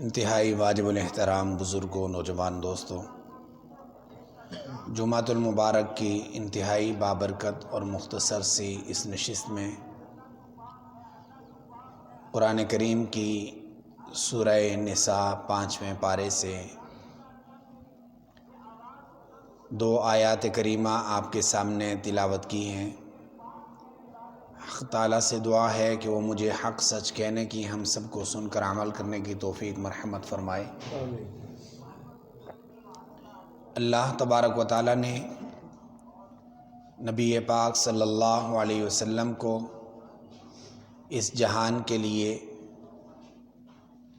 انتہائی واجب الاحترام بزرگوں، نوجوان دوستوں، جمعۃ المبارک کی انتہائی بابرکت اور مختصر سی اس نشست میں قرآن کریم کی سورہ نساء 5ویں پارے سے 2 آیات کریمہ آپ کے سامنے تلاوت کی ہیں۔ حق تعالیٰ سے دعا ہے کہ وہ مجھے حق سچ کہنے کی، ہم سب کو سن کر عمل کرنے کی توفیق مرحمت فرمائے۔ اللہ تبارک و تعالیٰ نے نبی پاک صلی اللہ علیہ وسلم کو اس جہان کے لیے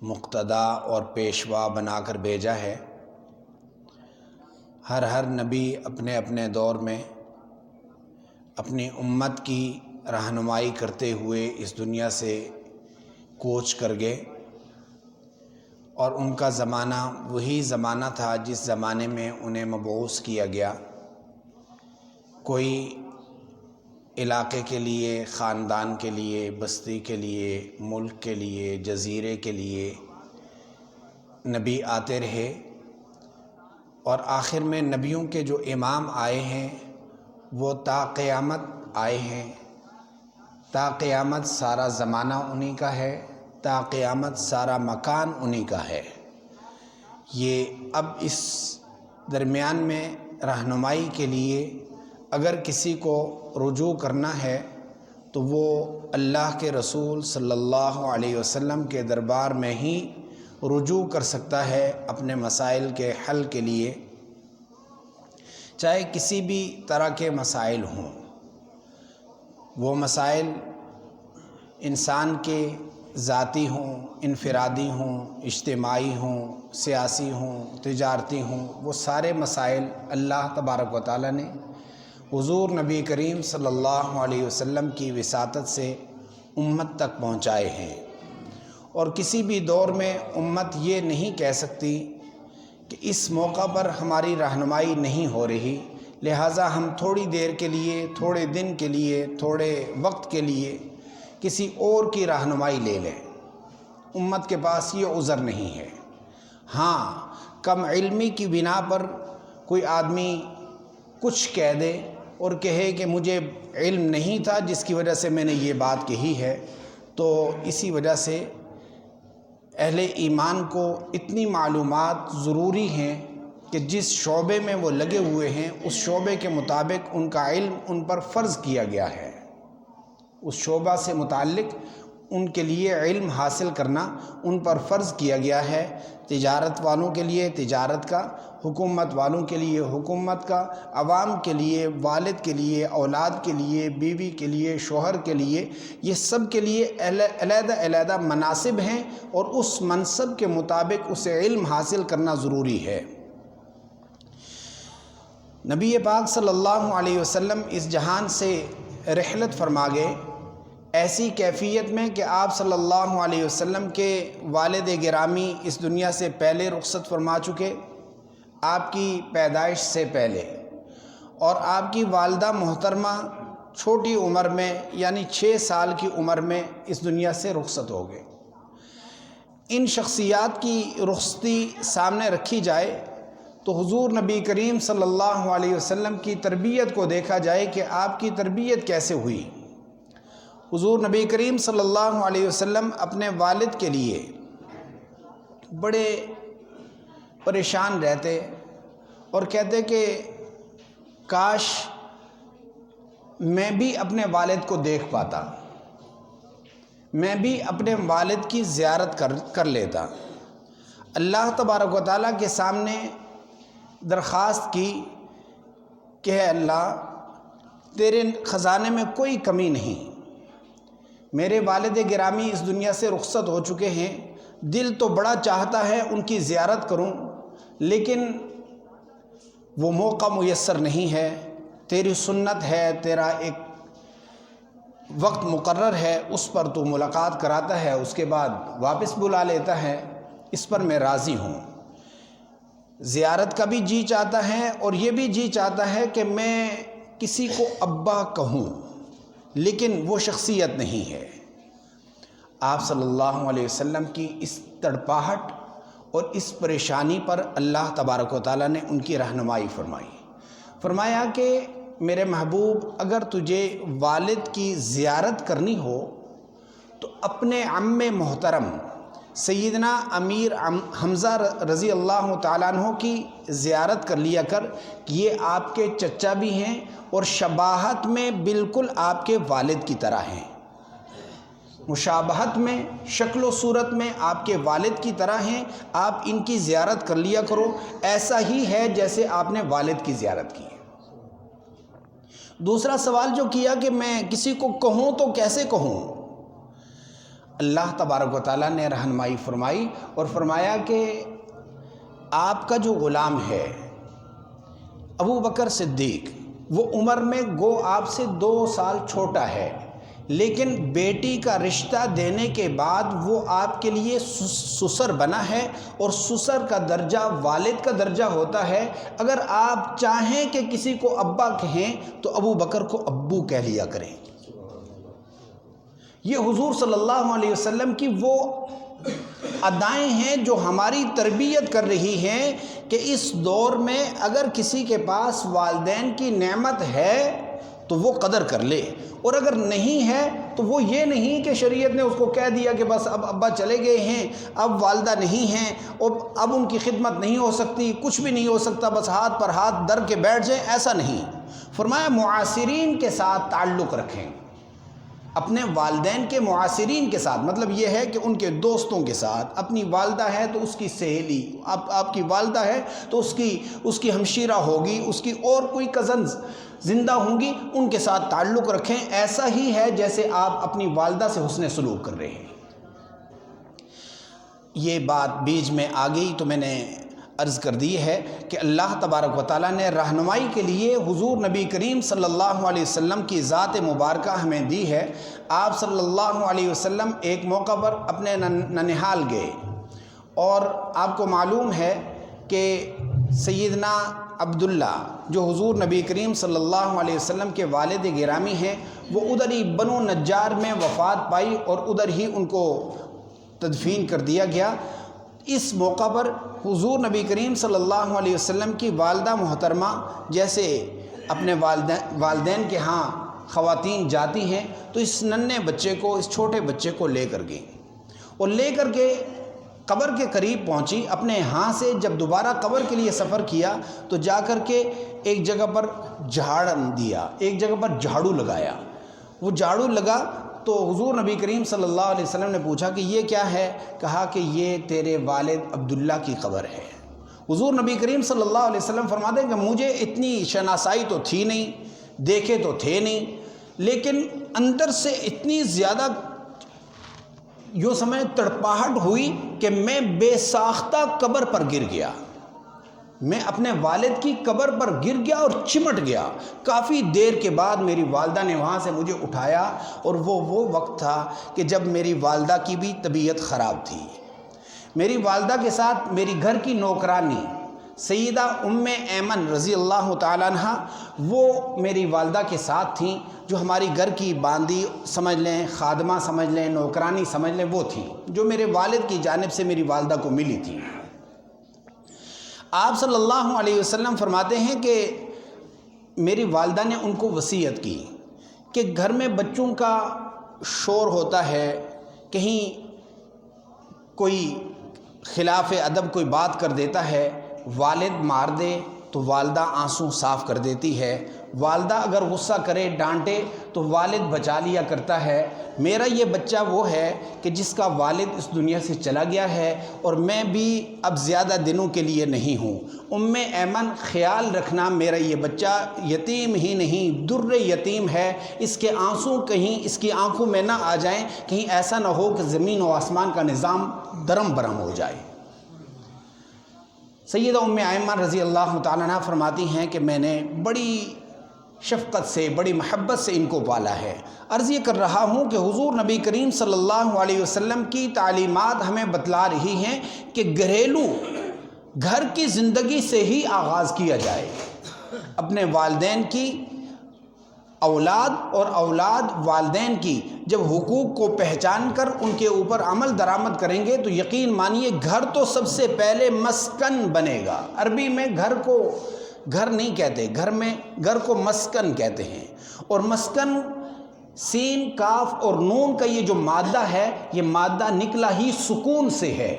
مقتدا اور پیشوا بنا کر بھیجا ہے۔ ہر نبی اپنے اپنے دور میں اپنی امت کی رہنمائی کرتے ہوئے اس دنیا سے کوچ کر گئے، اور ان کا زمانہ وہی زمانہ تھا جس زمانے میں انہیں مبعوث کیا گیا۔ کوئی علاقے کے لیے، خاندان کے لیے، بستی کے لیے، ملک کے لیے، جزیرے کے لیے نبی آتے رہے، اور آخر میں نبیوں کے جو امام آئے ہیں وہ تا قیامت آئے ہیں۔ تا قیامت سارا زمانہ انہی کا ہے، تا قیامت سارا مکان انہی کا ہے۔ یہ اب اس درمیان میں رہنمائی کے لیے اگر کسی کو رجوع کرنا ہے تو وہ اللہ کے رسول صلی اللہ علیہ وسلم کے دربار میں ہی رجوع کر سکتا ہے اپنے مسائل کے حل کے لیے، چاہے کسی بھی طرح کے مسائل ہوں۔ وہ مسائل انسان کے ذاتی ہوں، انفرادی ہوں، اجتماعی ہوں، سیاسی ہوں، تجارتی ہوں، وہ سارے مسائل اللہ تبارک و تعالیٰ نے حضور نبی کریم صلی اللہ علیہ وسلم کی وساطت سے امت تک پہنچائے ہیں۔ اور کسی بھی دور میں امت یہ نہیں کہہ سکتی کہ اس موقع پر ہماری رہنمائی نہیں ہو رہی، لہٰذا ہم تھوڑی دیر کے لیے، تھوڑے دن کے لیے، تھوڑے وقت کے لیے کسی اور کی رہنمائی لے لیں۔ امت کے پاس یہ عذر نہیں ہے۔ ہاں، کم علمی کی بنا پر کوئی آدمی کچھ کہہ دے اور کہے کہ مجھے علم نہیں تھا جس کی وجہ سے میں نے یہ بات کہی ہے، تو اسی وجہ سے اہل ایمان کو اتنی معلومات ضروری ہیں کہ جس شعبے میں وہ لگے ہوئے ہیں اس شعبے کے مطابق ان کا علم ان پر فرض کیا گیا ہے۔ اس شعبہ سے متعلق ان کے لیے علم حاصل کرنا ان پر فرض کیا گیا ہے۔ تجارت والوں کے لیے تجارت کا، حکومت والوں کے لیے حکومت کا، عوام کے لیے، والد کے لیے، اولاد کے لیے، بیوی کے لیے، شوہر کے لیے، یہ سب کے لیے علیحدہ علیحدہ مناصب ہیں، اور اس منصب کے مطابق اسے علم حاصل کرنا ضروری ہے۔ نبی پاک صلی اللہ علیہ وسلم اس جہان سے رحلت فرما گئے ایسی کیفیت میں کہ آپ صلی اللہ علیہ وسلم کے والد گرامی اس دنیا سے پہلے رخصت فرما چکے، آپ کی پیدائش سے پہلے، اور آپ کی والدہ محترمہ چھوٹی عمر میں یعنی 6 سال کی عمر میں اس دنیا سے رخصت ہو گئے۔ ان شخصیات کی رخصتی سامنے رکھی جائے تو حضور نبی کریم صلی اللہ علیہ وسلم کی تربیت کو دیکھا جائے کہ آپ کی تربیت کیسے ہوئی۔ حضور نبی کریم صلی اللہ علیہ وسلم اپنے والد کے لیے بڑے پریشان رہتے اور کہتے کہ کاش میں بھی اپنے والد کو دیکھ پاتا، میں بھی اپنے والد کی زیارت کر لیتا۔ اللہ تبارک و تعالیٰ کے سامنے درخواست کی کہ اے اللہ، تیرے خزانے میں کوئی کمی نہیں، میرے والد گرامی اس دنیا سے رخصت ہو چکے ہیں، دل تو بڑا چاہتا ہے ان کی زیارت کروں، لیکن وہ موقع میسر نہیں ہے۔ تیری سنت ہے، تیرا ایک وقت مقرر ہے، اس پر تو ملاقات کراتا ہے، اس کے بعد واپس بلا لیتا ہے، اس پر میں راضی ہوں۔ زیارت کا بھی جی چاہتا ہے اور یہ بھی جی چاہتا ہے کہ میں کسی کو ابا کہوں، لیکن وہ شخصیت نہیں ہے۔ آپ صلی اللہ علیہ وسلم کی اس تڑپاہٹ اور اس پریشانی پر اللہ تبارک و تعالیٰ نے ان کی رہنمائی فرمائی۔ فرمایا کہ میرے محبوب، اگر تجھے والد کی زیارت کرنی ہو تو اپنے عم محترم سیدنا امیر حمزہ رضی اللہ تعالیٰ عنہ کی زیارت کر لیا کر، کہ یہ آپ کے چچا بھی ہیں اور شباہت میں بالکل آپ کے والد کی طرح ہیں، مشابہت میں، شکل و صورت میں آپ کے والد کی طرح ہیں، آپ ان کی زیارت کر لیا کرو، ایسا ہی ہے جیسے آپ نے والد کی زیارت کی ہے۔ دوسرا سوال جو کیا کہ میں کسی کو کہوں تو کیسے کہوں، اللہ تبارک و تعالیٰ نے رہنمائی فرمائی اور فرمایا کہ آپ کا جو غلام ہے ابو بکر صدیق، وہ عمر میں گو آپ سے 2 سال چھوٹا ہے، لیکن بیٹی کا رشتہ دینے کے بعد وہ آپ کے لیے سسر بنا ہے، اور سسر کا درجہ والد کا درجہ ہوتا ہے۔ اگر آپ چاہیں کہ کسی کو ابا کہیں تو ابو بکر کو ابو کہہ لیا کریں۔ یہ حضور صلی اللہ علیہ وسلم کی وہ ادائیں ہیں جو ہماری تربیت کر رہی ہیں کہ اس دور میں اگر کسی کے پاس والدین کی نعمت ہے تو وہ قدر کر لے، اور اگر نہیں ہے تو وہ یہ نہیں کہ شریعت نے اس کو کہہ دیا کہ بس اب ابا چلے گئے ہیں، اب والدہ نہیں ہیں، اور اب ان کی خدمت نہیں ہو سکتی، کچھ بھی نہیں ہو سکتا، بس ہاتھ پر ہاتھ در کے بیٹھ جائیں، ایسا نہیں۔ فرمایا معاصرین کے ساتھ تعلق رکھیں، اپنے والدین کے معاصرین کے ساتھ، مطلب یہ ہے کہ ان کے دوستوں کے ساتھ، اپنی والدہ ہے تو اس کی سہیلی، آپ کی والدہ ہے تو اس کی ہمشیرہ ہوگی، اس کی اور کوئی کزنز زندہ ہوں گی، ان کے ساتھ تعلق رکھیں، ایسا ہی ہے جیسے آپ اپنی والدہ سے حسن سلوک کر رہے ہیں۔ یہ بات بیچ میں آ گئی تو میں نے عرض کر دی ہے کہ اللہ تبارک و تعالیٰ نے رہنمائی کے لیے حضور نبی کریم صلی اللہ علیہ وسلم کی ذات مبارکہ ہمیں دی ہے۔ آپ صلی اللہ علیہ وسلم ایک موقع پر اپنے ننہال گئے، اور آپ کو معلوم ہے کہ سیدنا عبداللہ جو حضور نبی کریم صلی اللہ علیہ وسلم کے والد گرامی ہیں، وہ ادھر ہی بنو نجار میں وفات پائی اور ادھر ہی ان کو تدفین کر دیا گیا۔ اس موقع پر حضور نبی کریم صلی اللہ علیہ وسلم کی والدہ محترمہ جیسے اپنے والدین کے ہاں خواتین جاتی ہیں تو اس ننھے بچے کو، اس چھوٹے بچے کو لے کر گئیں، اور لے کر کے قبر کے قریب پہنچی۔ اپنے ہاں سے جب دوبارہ قبر کے لیے سفر کیا تو جا کر کے ایک جگہ پر جھاڑ دیا، ایک جگہ پر جھاڑو لگایا۔ وہ جھاڑو لگا تو حضور نبی کریم صلی اللہ علیہ وسلم نے پوچھا کہ یہ کیا ہے؟ کہا کہ یہ تیرے والد عبداللہ کی قبر ہے۔ حضور نبی کریم صلی اللہ علیہ وسلم فرماتے ہیں کہ مجھے اتنی شناسائی تو تھی نہیں، دیکھے تو تھے نہیں، لیکن اندر سے اتنی زیادہ یوں سمجھ تڑپاہٹ ہوئی کہ میں بے ساختہ قبر پر گر گیا، میں اپنے والد کی قبر پر گر گیا اور چمٹ گیا۔ کافی دیر کے بعد میری والدہ نے وہاں سے مجھے اٹھایا، اور وہ وقت تھا کہ جب میری والدہ کی بھی طبیعت خراب تھی۔ میری والدہ کے ساتھ میری گھر کی نوکرانی سیدہ ام ایمن رضی اللہ تعالیٰ عنہ، وہ میری والدہ کے ساتھ تھیں، جو ہماری گھر کی باندی سمجھ لیں، خادمہ سمجھ لیں، نوکرانی سمجھ لیں، وہ تھیں جو میرے والد کی جانب سے میری والدہ کو ملی تھی۔ آپ صلی اللہ علیہ وسلم فرماتے ہیں کہ میری والدہ نے ان کو وصیت کی کہ گھر میں بچوں کا شور ہوتا ہے، کہیں کوئی خلاف ادب کوئی بات کر دیتا ہے، والد مار دے تو والدہ آنسو صاف کر دیتی ہے، والدہ اگر غصہ کرے ڈانٹے تو والد بچا لیا کرتا ہے۔ میرا یہ بچہ وہ ہے کہ جس کا والد اس دنیا سے چلا گیا ہے، اور میں بھی اب زیادہ دنوں کے لیے نہیں ہوں۔ ام ایمن خیال رکھنا، میرا یہ بچہ یتیم ہی نہیں در یتیم ہے، اس کے آنسو کہیں اس کی آنکھوں میں نہ آ جائیں، کہیں ایسا نہ ہو کہ زمین و آسمان کا نظام درم برہم ہو جائے۔ سیدہ ام ایمن رضی اللہ تعالیٰ عنہ فرماتی ہیں کہ میں نے بڑی شفقت سے، بڑی محبت سے ان کو پالا ہے۔ عرض یہ کر رہا ہوں کہ حضور نبی کریم صلی اللہ علیہ وسلم کی تعلیمات ہمیں بتلا رہی ہیں کہ گھریلو گھر کی زندگی سے ہی آغاز کیا جائے، اپنے والدین کی اولاد اور اولاد والدین کی جب حقوق کو پہچان کر ان کے اوپر عمل درآمد کریں گے تو یقین مانیے گھر تو سب سے پہلے مسکن بنے گا۔ عربی میں گھر کو گھر نہیں کہتے، گھر کو مسکن کہتے ہیں، اور مسکن سین کاف اور نون کا یہ جو مادہ ہے یہ مادہ نکلا ہی سکون سے ہے۔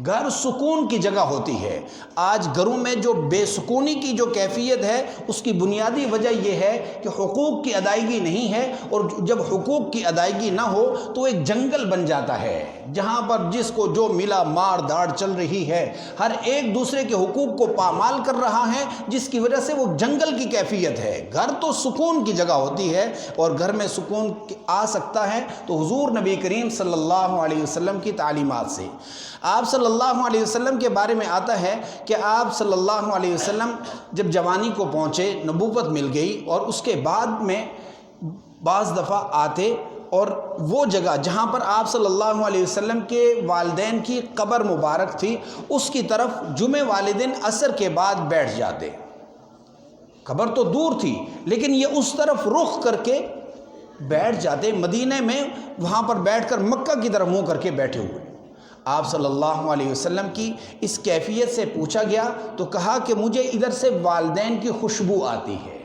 گھر سکون کی جگہ ہوتی ہے۔ آج گھروں میں جو بے سکونی کی جو کیفیت ہے اس کی بنیادی وجہ یہ ہے کہ حقوق کی ادائیگی نہیں ہے، اور جب حقوق کی ادائیگی نہ ہو تو ایک جنگل بن جاتا ہے جہاں پر جس کو جو ملا مار داڑ چل رہی ہے، ہر ایک دوسرے کے حقوق کو پامال کر رہا ہے، جس کی وجہ سے وہ جنگل کی کیفیت ہے۔ گھر تو سکون کی جگہ ہوتی ہے، اور گھر میں سکون آ سکتا ہے تو حضور نبی کریم صلی اللہ علیہ وسلم کی تعلیمات سے۔ آپ صلی اللہ علیہ وسلم کے بارے میں آتا ہے کہ آپ صلی اللہ علیہ وسلم جب جوانی کو پہنچے، نبوت مل گئی، اور اس کے بعد میں بعض دفعہ آتے اور وہ جگہ جہاں پر آپ صلی اللہ علیہ وسلم کے والدین کی قبر مبارک تھی اس کی طرف جمعہ والے دن عصر کے بعد بیٹھ جاتے۔ قبر تو دور تھی لیکن یہ اس طرف رخ کر کے بیٹھ جاتے، مدینہ میں وہاں پر بیٹھ کر مکہ کی طرف منہ کر کے بیٹھے ہوئے۔ آپ صلی اللہ علیہ وسلم کی اس کیفیت سے پوچھا گیا تو کہا کہ مجھے ادھر سے والدین کی خوشبو آتی ہے،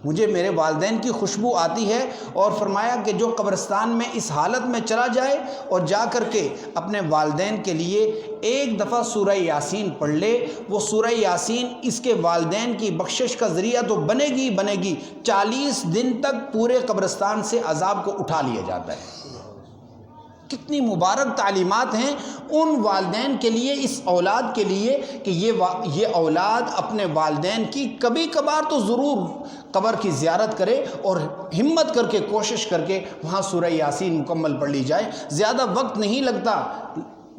مجھے میرے والدین کی خوشبو آتی ہے، اور فرمایا کہ جو قبرستان میں اس حالت میں چلا جائے اور جا کر کے اپنے والدین کے لیے ایک دفعہ سورہ یاسین پڑھ لے، وہ سورہ یاسین اس کے والدین کی بخشش کا ذریعہ تو بنے گی، 40 دن تک پورے قبرستان سے عذاب کو اٹھا لیا جاتا ہے۔ کتنی مبارک تعلیمات ہیں ان والدین کے لیے، اس اولاد کے لیے کہ یہ اولاد اپنے والدین کی کبھی کبھار تو ضرور قبر کی زیارت کرے، اور ہمت کر کے کوشش کر کے وہاں سورہ یاسین مکمل پڑھ لی جائے۔ زیادہ وقت نہیں لگتا،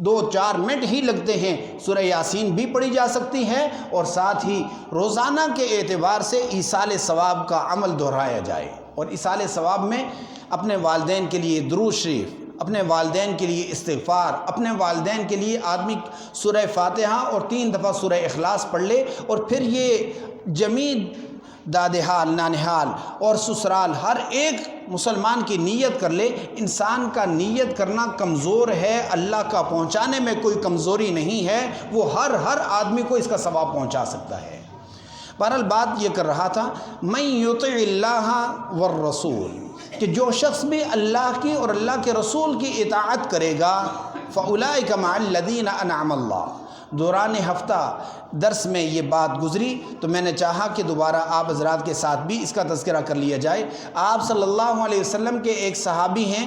2-4 منٹ ہی لگتے ہیں، سورہ یاسین بھی پڑھی جا سکتی ہے، اور ساتھ ہی روزانہ کے اعتبار سے ایصال ثواب کا عمل دہرایا جائے۔ اور ایصال ثواب میں اپنے والدین کے لیے درود شریف، اپنے والدین کے لیے استغفار، اپنے والدین کے لیے آدمی سورہ فاتحہ اور 3 دفعہ سورہ اخلاص پڑھ لے، اور پھر یہ جمیع دادحال، نانحال اور سسرال ہر ایک مسلمان کی نیت کر لے۔ انسان کا نیت کرنا کمزور ہے، اللہ کا پہنچانے میں کوئی کمزوری نہیں ہے، وہ ہر آدمی کو اس کا ثواب پہنچا سکتا ہے۔ بہرحال بات یہ کر رہا تھا، من یطع اللہ والرسول، کہ جو شخص بھی اللہ کی اور اللہ کے رسول کی اطاعت کرے گا، فاولئک مع الذین انعم اللہ۔ دوران ہفتہ درس میں یہ بات گزری تو میں نے چاہا کہ دوبارہ آپ حضرات کے ساتھ بھی اس کا تذکرہ کر لیا جائے۔ آپ صلی اللہ علیہ وسلم کے ایک صحابی ہیں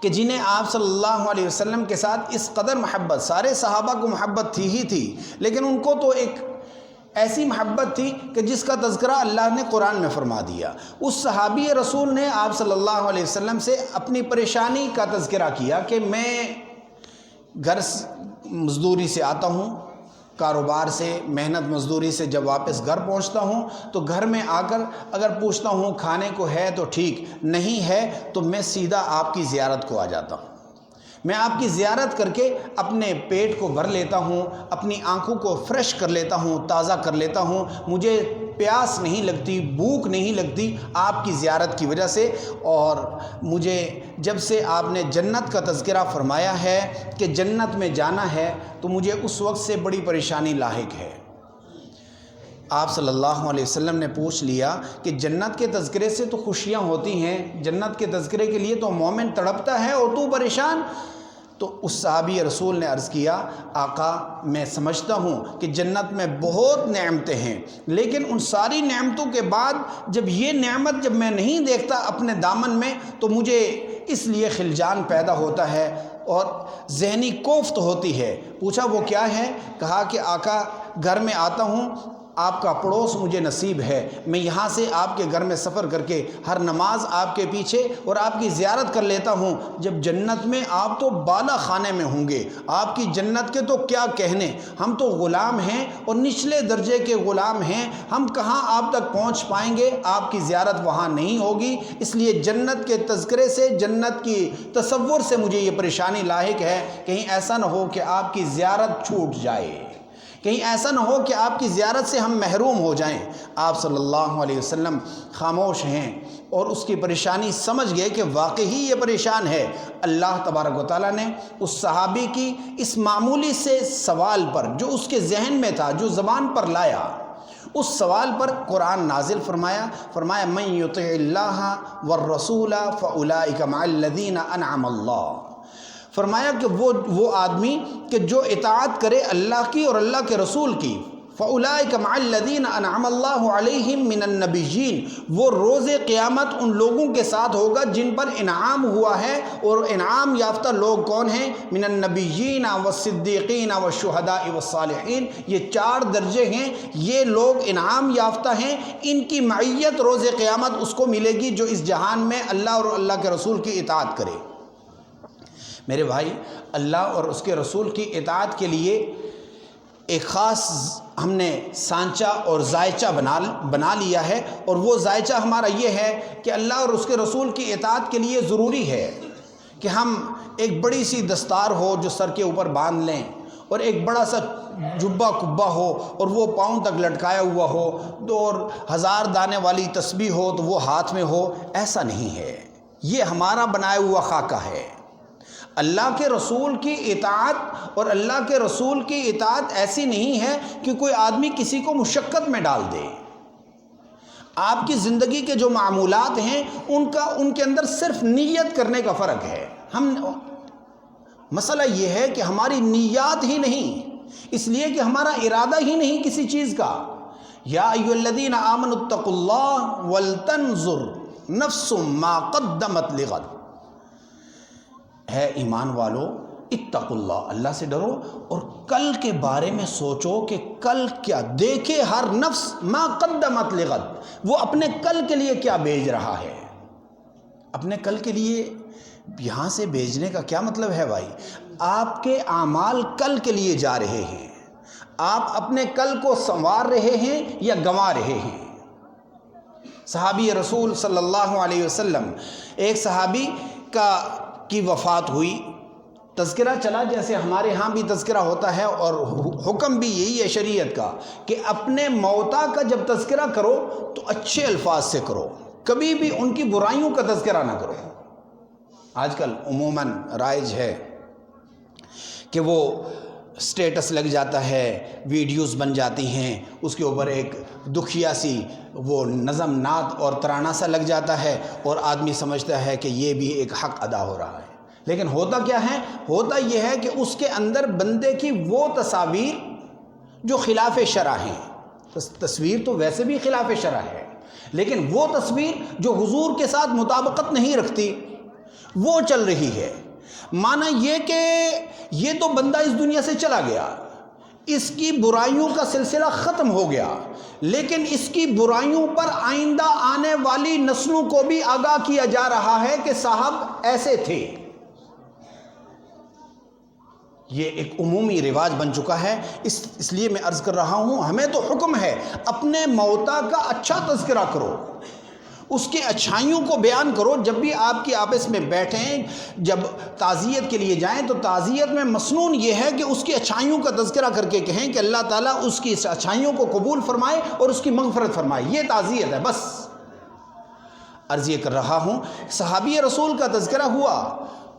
کہ جنہیں آپ صلی اللہ علیہ وسلم کے ساتھ اس قدر محبت، سارے صحابہ کو محبت تھی لیکن ان کو تو ایک ایسی محبت تھی کہ جس کا تذکرہ اللہ نے قرآن میں فرما دیا۔ اس صحابی رسول نے آپ صلی اللہ علیہ وسلم سے اپنی پریشانی کا تذکرہ کیا کہ میں گھر مزدوری سے آتا ہوں، کاروبار سے، محنت مزدوری سے جب واپس گھر پہنچتا ہوں تو گھر میں آ کر اگر پوچھتا ہوں کھانے کو ہے تو ٹھیک، نہیں ہے تو میں سیدھا آپ کی زیارت کو آ جاتا ہوں۔ میں آپ کی زیارت کر کے اپنے پیٹ کو بھر لیتا ہوں، اپنی آنکھوں کو فریش کر لیتا ہوں، تازہ کر لیتا ہوں، مجھے پیاس نہیں لگتی، بھوک نہیں لگتی آپ کی زیارت کی وجہ سے۔ اور مجھے جب سے آپ نے جنت کا تذکرہ فرمایا ہے کہ جنت میں جانا ہے تو مجھے اس وقت سے بڑی پریشانی لاحق ہے۔ آپ صلی اللہ علیہ وسلم نے پوچھ لیا کہ جنت کے تذکرے سے تو خوشیاں ہوتی ہیں، جنت کے تذکرے کے لیے تو مومن تڑپتا ہے اور تو پریشان؟ تو اس صحابی رسول نے عرض کیا، آقا میں سمجھتا ہوں کہ جنت میں بہت نعمتیں ہیں، لیکن ان ساری نعمتوں کے بعد جب یہ نعمت جب میں نہیں دیکھتا اپنے دامن میں تو مجھے اس لیے خلجان پیدا ہوتا ہے اور ذہنی کوفت ہوتی ہے۔ پوچھا وہ کیا ہے؟ کہا کہ آقا گھر میں آتا ہوں، آپ کا پڑوس مجھے نصیب ہے، میں یہاں سے آپ کے گھر میں سفر کر کے ہر نماز آپ کے پیچھے اور آپ کی زیارت کر لیتا ہوں۔ جب جنت میں آپ تو بالا خانے میں ہوں گے، آپ کی جنت کے تو کیا کہنے، ہم تو غلام ہیں اور نچلے درجے کے غلام ہیں، ہم کہاں آپ تک پہنچ پائیں گے، آپ کی زیارت وہاں نہیں ہوگی۔ اس لیے جنت کے تذکرے سے، جنت کی تصور سے مجھے یہ پریشانی لاحق ہے، کہیں ایسا نہ ہو کہ آپ کی زیارت چھوٹ جائے۔ کہیں ایسا نہ ہو کہ آپ کی زیارت سے ہم محروم ہو جائیں۔ آپ صلی اللہ علیہ وسلم خاموش ہیں اور اس کی پریشانی سمجھ گئے کہ واقعی یہ پریشان ہے۔ اللہ تبارک و تعالیٰ نے اس صحابی کی اس معمولی سے سوال پر، جو اس کے ذہن میں تھا، جو زبان پر لایا، اس سوال پر قرآن نازل فرمایا من یطع اللہ والرسول فاولئک مع الذین انعم اللہ، فرمایا کہ وہ آدمی کہ جو اطاعت کرے اللہ کی اور اللہ کے رسول کی، فاولئک مع الذین انعم اللہ علیہم من النبیین، وہ روز قیامت ان لوگوں کے ساتھ ہوگا جن پر انعام ہوا ہے، اور انعام یافتہ لوگ کون ہیں؟ من النبیین والصدیقین والشہداء والصالحین، یہ 4 درجے ہیں، یہ لوگ انعام یافتہ ہیں، ان کی معیت روز قیامت اس کو ملے گی جو اس جہان میں اللہ اور اللہ کے رسول کی اطاعت کرے۔ میرے بھائی، اللہ اور اس کے رسول کی اطاعت کے لیے ایک خاص ہم نے سانچہ اور ذائچہ بنا لیا ہے، اور وہ ذائچہ ہمارا یہ ہے کہ اللہ اور اس کے رسول کی اطاعت کے لیے ضروری ہے کہ ہم ایک بڑی سی دستار ہو جو سر کے اوپر باندھ لیں، اور ایک بڑا سا جبہ کبا ہو اور وہ پاؤں تک لٹکایا ہوا ہو، اور 1000 دانے والی تسبیح ہو تو وہ ہاتھ میں ہو، ایسا نہیں ہے۔ یہ ہمارا بنایا ہوا خاکہ ہے۔ اللہ کے رسول کی اطاعت اور اللہ کے رسول کی اطاعت ایسی نہیں ہے کہ کوئی آدمی کسی کو مشقت میں ڈال دے۔ آپ کی زندگی کے جو معمولات ہیں ان کے اندر صرف نیت کرنے کا فرق ہے۔ مسئلہ یہ ہے کہ ہماری نیات ہی نہیں، اس لیے کہ ہمارا ارادہ ہی نہیں کسی چیز کا۔ یا ایھا الذین آمنوا اتقوا اللہ ولتنظر نفس ما قدمت لغد، ہے ایمان والو اتقوا اللہ، اللہ سے ڈرو اور کل کے بارے میں سوچو کہ کل کیا، دیکھے ہر نفس ما قدمت لغد، وہ اپنے کل کے لیے کیا بھیج رہا ہے۔ اپنے کل کے لیے یہاں سے بھیجنے کا کیا مطلب ہے بھائی؟ آپ کے اعمال کل کے لیے جا رہے ہیں، آپ اپنے کل کو سنوار رہے ہیں یا گنوا رہے ہیں۔ صحابی رسول صلی اللہ علیہ وسلم، ایک صحابی کی وفات ہوئی، تذکرہ چلا، جیسے ہمارے ہاں بھی تذکرہ ہوتا ہے اور حکم بھی یہی ہے شریعت کا کہ اپنے موتا کا جب تذکرہ کرو تو اچھے الفاظ سے کرو، کبھی بھی ان کی برائیوں کا تذکرہ نہ کرو۔ آج کل عموماً رائج ہے کہ وہ سٹیٹس لگ جاتا ہے، ویڈیوز بن جاتی ہیں، اس کے اوپر ایک دکھیا سی وہ نظم نعت اور ترانہ سا لگ جاتا ہے، اور آدمی سمجھتا ہے کہ یہ بھی ایک حق ادا ہو رہا ہے۔ لیکن ہوتا کیا ہے؟ ہوتا یہ ہے کہ اس کے اندر بندے کی وہ تصاویر جو خلاف شرع ہیں، تصویر تو ویسے بھی خلاف شرع ہے، لیکن وہ تصویر جو حضور کے ساتھ مطابقت نہیں رکھتی وہ چل رہی ہے۔ معنی یہ کہ یہ تو بندہ اس دنیا سے چلا گیا، اس کی برائیوں کا سلسلہ ختم ہو گیا، لیکن اس کی برائیوں پر آئندہ آنے والی نسلوں کو بھی آگاہ کیا جا رہا ہے کہ صاحب ایسے تھے۔ یہ ایک عمومی رواج بن چکا ہے، اس لیے میں عرض کر رہا ہوں، ہمیں تو حکم ہے اپنے موتا کا اچھا تذکرہ کرو، اس کے اچھائیوں کو بیان کرو۔ جب بھی آپ کی آپس میں بیٹھیں، جب تعزیت کے لیے جائیں تو تعزیت میں مسنون یہ ہے کہ اس کی اچھائیوں کا تذکرہ کر کے کہیں کہ اللہ تعالیٰ اس کی اچھائیوں کو قبول فرمائے اور اس کی مغفرت فرمائے، یہ تعزیت ہے۔ بس عرض یہ کر رہا ہوں، صحابی رسول کا تذکرہ ہوا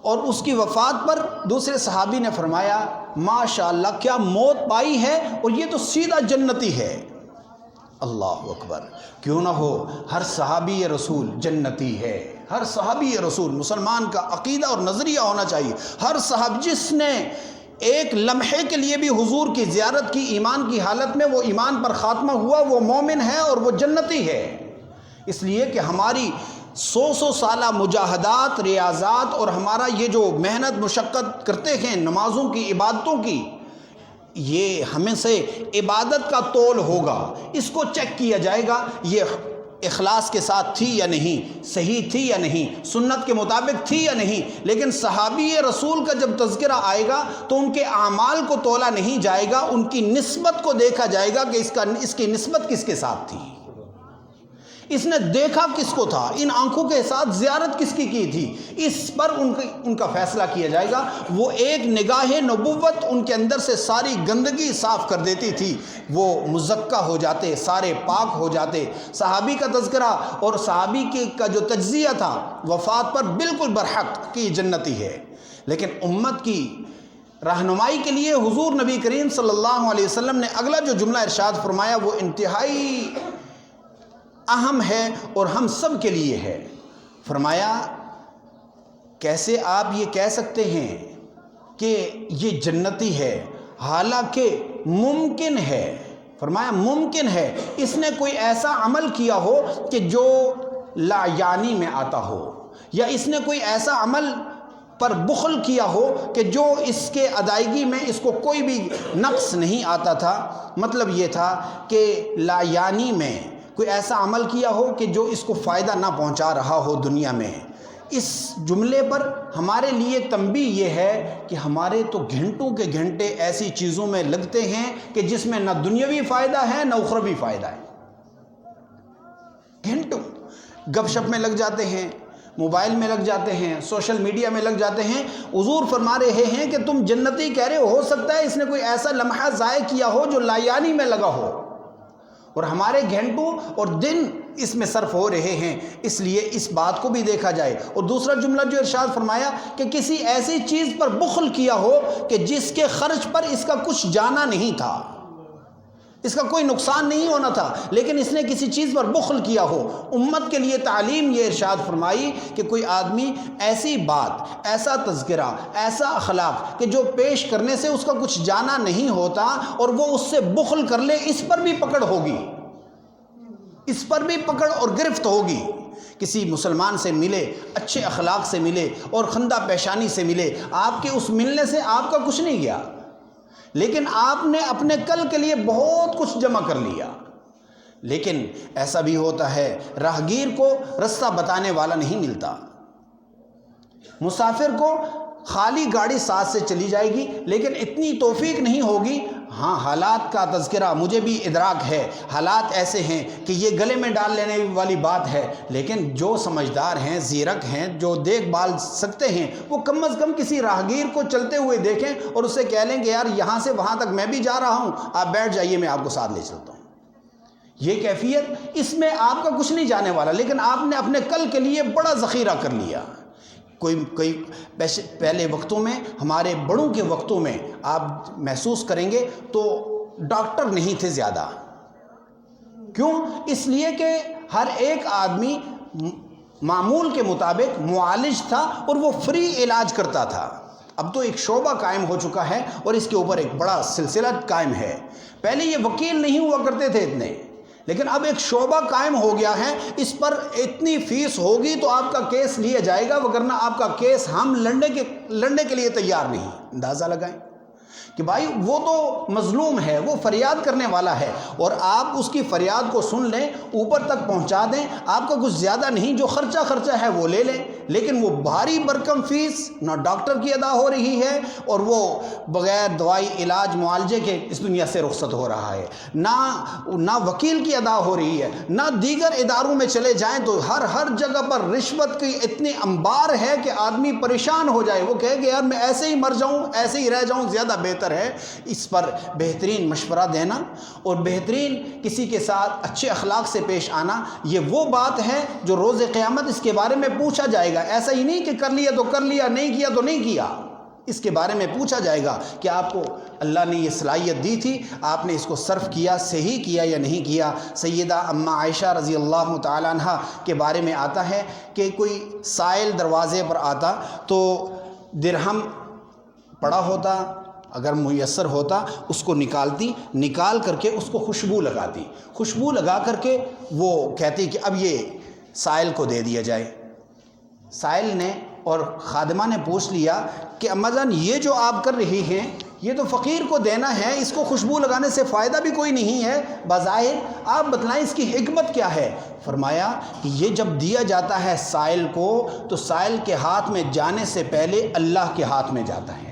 اور اس کی وفات پر دوسرے صحابی نے فرمایا ماشاءاللہ کیا موت پائی ہے، اور یہ تو سیدھا جنتی ہے۔ اللہ اکبر، کیوں نہ ہو، ہر صحابی رسول جنتی ہے، ہر صحابی رسول، مسلمان کا عقیدہ اور نظریہ ہونا چاہیے، ہر صحابی جس نے ایک لمحے کے لیے بھی حضور کی زیارت کی ایمان کی حالت میں، وہ ایمان پر خاتمہ ہوا، وہ مومن ہے اور وہ جنتی ہے۔ اس لیے کہ ہماری 100 سالہ مجاہدات، ریاضات اور ہمارا یہ جو محنت مشقت کرتے ہیں نمازوں کی، عبادتوں کی، یہ ہمیں سے عبادت کا تول ہوگا، اس کو چیک کیا جائے گا، یہ اخلاص کے ساتھ تھی یا نہیں، صحیح تھی یا نہیں، سنت کے مطابق تھی یا نہیں۔ لیکن صحابی رسول کا جب تذکرہ آئے گا تو ان کے اعمال کو تولا نہیں جائے گا، ان کی نسبت کو دیکھا جائے گا کہ اس کی نسبت کس کے ساتھ تھی۔ اس نے دیکھا کس کو تھا، ان آنکھوں کے ساتھ زیارت کس کی تھی، اس پر ان کا فیصلہ کیا جائے گا۔ وہ ایک نگاہ نبوت ان کے اندر سے ساری گندگی صاف کر دیتی تھی، وہ مزکہ ہو جاتے، سارے پاک ہو جاتے۔ صحابی کا تذکرہ اور صحابی کا جو تجزیہ تھا وفات پر بالکل برحق کہ یہ جنتی ہے، لیکن امت کی رہنمائی کے لیے حضور نبی کریم صلی اللہ علیہ وسلم نے اگلا جو جملہ ارشاد فرمایا وہ انتہائی اہم ہے اور ہم سب کے لیے ہے۔ فرمایا کیسے آپ یہ کہہ سکتے ہیں کہ یہ جنتی ہے، حالانکہ ممکن ہے، فرمایا ممکن ہے اس نے کوئی ایسا عمل کیا ہو کہ جو لا یعنی میں آتا ہو، یا اس نے کوئی ایسا عمل پر بخل کیا ہو کہ جو اس کے ادائیگی میں اس کو کوئی بھی نقص نہیں آتا تھا۔ مطلب یہ تھا کہ لا یعنی میں کوئی ایسا عمل کیا ہو کہ جو اس کو فائدہ نہ پہنچا رہا ہو دنیا میں۔ اس جملے پر ہمارے لیے تنبیہ یہ ہے کہ ہمارے تو گھنٹوں کے گھنٹے ایسی چیزوں میں لگتے ہیں کہ جس میں نہ دنیاوی فائدہ ہے نہ اخروی فائدہ ہے۔ گھنٹوں گپ شپ میں لگ جاتے ہیں، موبائل میں لگ جاتے ہیں، سوشل میڈیا میں لگ جاتے ہیں۔ حضور فرما رہے ہیں کہ تم جنتی کہہ رہے ہو سکتا ہے اس نے کوئی ایسا لمحہ ضائع کیا ہو جو لا یعنی میں لگا ہو، اور ہمارے گھنٹوں اور دن اس میں صرف ہو رہے ہیں۔ اس لیے اس بات کو بھی دیکھا جائے۔ اور دوسرا جملہ جو ارشاد فرمایا کہ کسی ایسی چیز پر بخل کیا ہو کہ جس کے خرچ پر اس کا کچھ جانا نہیں تھا، اس کا کوئی نقصان نہیں ہونا تھا، لیکن اس نے کسی چیز پر بخل کیا ہو۔ امت کے لیے تعلیم یہ ارشاد فرمائی کہ کوئی آدمی ایسی بات، ایسا تذکرہ، ایسا اخلاق کہ جو پیش کرنے سے اس کا کچھ جانا نہیں ہوتا اور وہ اس سے بخل کر لے، اس پر بھی پکڑ ہوگی، اس پر بھی پکڑ اور گرفت ہوگی۔ کسی مسلمان سے ملے، اچھے اخلاق سے ملے اور خندہ پیشانی سے ملے، آپ کے اس ملنے سے آپ کا کچھ نہیں گیا، لیکن آپ نے اپنے کل کے لیے بہت کچھ جمع کر لیا۔ لیکن ایسا بھی ہوتا ہے راہگیر کو رستہ بتانے والا نہیں ملتا، مسافر کو خالی گاڑی ساتھ سے چلی جائے گی لیکن اتنی توفیق نہیں ہوگی۔ ہاں حالات کا تذکرہ مجھے بھی ادراک ہے، حالات ایسے ہیں کہ یہ گلے میں ڈال لینے والی بات ہے، لیکن جو سمجھدار ہیں، زیرک ہیں، جو دیکھ بھال سکتے ہیں، وہ کم از کم کسی راہگیر کو چلتے ہوئے دیکھیں اور اسے کہہ لیں کہ یار یہاں سے وہاں تک میں بھی جا رہا ہوں، آپ بیٹھ جائیے میں آپ کو ساتھ لے چلتا ہوں۔ یہ کیفیت، اس میں آپ کا کچھ نہیں جانے والا، لیکن آپ نے اپنے کل کے لیے بڑا ذخیرہ کر لیا۔ کوئی پہلے وقتوں میں، ہمارے بڑوں کے وقتوں میں آپ محسوس کریں گے تو ڈاکٹر نہیں تھے زیادہ۔ کیوں؟ اس لیے کہ ہر ایک آدمی معمول کے مطابق معالج تھا اور وہ فری علاج کرتا تھا۔ اب تو ایک شعبہ قائم ہو چکا ہے اور اس کے اوپر ایک بڑا سلسلہ قائم ہے۔ پہلے یہ وکیل نہیں ہوا کرتے تھے اتنے، لیکن اب ایک شعبہ قائم ہو گیا ہے، اس پر اتنی فیس ہوگی تو آپ کا کیس لیا جائے گا، وگرنہ آپ کا کیس ہم لڑنے کے لیے تیار نہیں۔ اندازہ لگائیں کہ بھائی وہ تو مظلوم ہے، وہ فریاد کرنے والا ہے، اور آپ اس کی فریاد کو سن لیں، اوپر تک پہنچا دیں، آپ کا کچھ زیادہ نہیں، جو خرچہ ہے وہ لے لیں، لیکن وہ بھاری برکم فیس نہ ڈاکٹر کی ادا ہو رہی ہے اور وہ بغیر دوائی علاج معالجے کے اس دنیا سے رخصت ہو رہا ہے، نہ وکیل کی ادا ہو رہی ہے، نہ دیگر اداروں میں چلے جائیں تو ہر جگہ پر رشوت کی اتنی انبار ہے کہ آدمی پریشان ہو جائے، وہ کہے کہ یار میں ایسے ہی مر جاؤں، ایسے ہی رہ جاؤں، زیادہ بہتر ہے۔ اس پر بہترین مشورہ دینا اور بہترین کسی کے ساتھ اچھے اخلاق سے پیش آنا، یہ وہ بات ہے جو روز قیامت اس کے بارے میں پوچھا جائے گا۔ ایسا ہی نہیں کہ کر لیا تو کر لیا، نہیں کیا تو نہیں کیا، اس کے بارے میں پوچھا جائے گا کہ آپ کو اللہ نے یہ صلاحیت دی تھی، آپ نے اس کو صرف کیا، صحیح کیا یا نہیں کیا۔ سیدہ اماں عائشہ رضی اللہ تعالیٰ عنہ کے بارے میں آتا ہے کہ کوئی سائل دروازے پر آتا تو درہم پڑا ہوتا، اگر میسر ہوتا اس کو نکال کر کے اس کو خوشبو لگاتی، خوشبو لگا کر کے وہ کہتی کہ اب یہ سائل کو دے دیا جائے۔ سائل نے اور خادمہ نے پوچھ لیا کہ اماں جان یہ جو آپ کر رہی ہیں یہ تو فقیر کو دینا ہے، اس کو خوشبو لگانے سے فائدہ بھی کوئی نہیں ہے، بظاہر آپ بتلائیں اس کی حکمت کیا ہے؟ فرمایا کہ یہ جب دیا جاتا ہے سائل کو تو سائل کے ہاتھ میں جانے سے پہلے اللہ کے ہاتھ میں جاتا ہے۔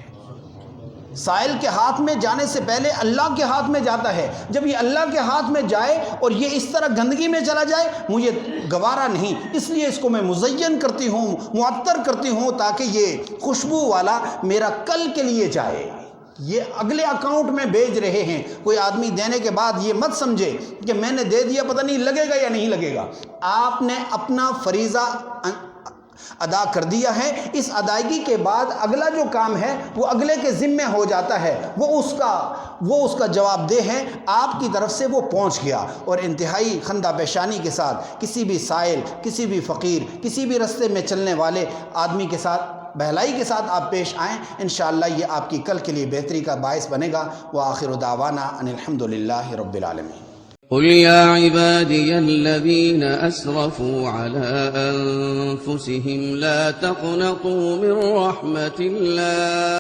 سائل کے ہاتھ میں جانے سے پہلے اللہ کے ہاتھ میں جاتا ہے. جب یہ اللہ کے ہاتھ میں جائے اور یہ اس طرح گندگی میں چلا جائے مجھے گوارا نہیں، اس لیے اس کو میں مزین کرتی ہوں، معطر کرتی ہوں تاکہ یہ خوشبو والا میرا کل کے لیے جائے. یہ اگلے اکاؤنٹ میں بھیج رہے ہیں. کوئی آدمی دینے کے بعد یہ مت سمجھے کہ میں نے دے دیا پتہ نہیں لگے گا یا نہیں لگے گا. آپ نے اپنا فریضہ ادا کر دیا ہے. اس ادائیگی کے بعد اگلا جو کام ہے وہ اگلے کے ذمے ہو جاتا ہے، وہ اس کا جواب دہ ہے، آپ کی طرف سے وہ پہنچ گیا. اور انتہائی خندہ پیشانی کے ساتھ کسی بھی سائل، کسی بھی فقیر، کسی بھی رستے میں چلنے والے آدمی کے ساتھ بہلائی کے ساتھ آپ پیش آئیں. انشاءاللہ یہ آپ کی کل کے لیے بہتری کا باعث بنے گا. وآخر دعوانا ان الحمدللہ رب العالمین. قل يا عبادي الذين أسرفوا على أنفسهم لا تقنطوا من رحمة الله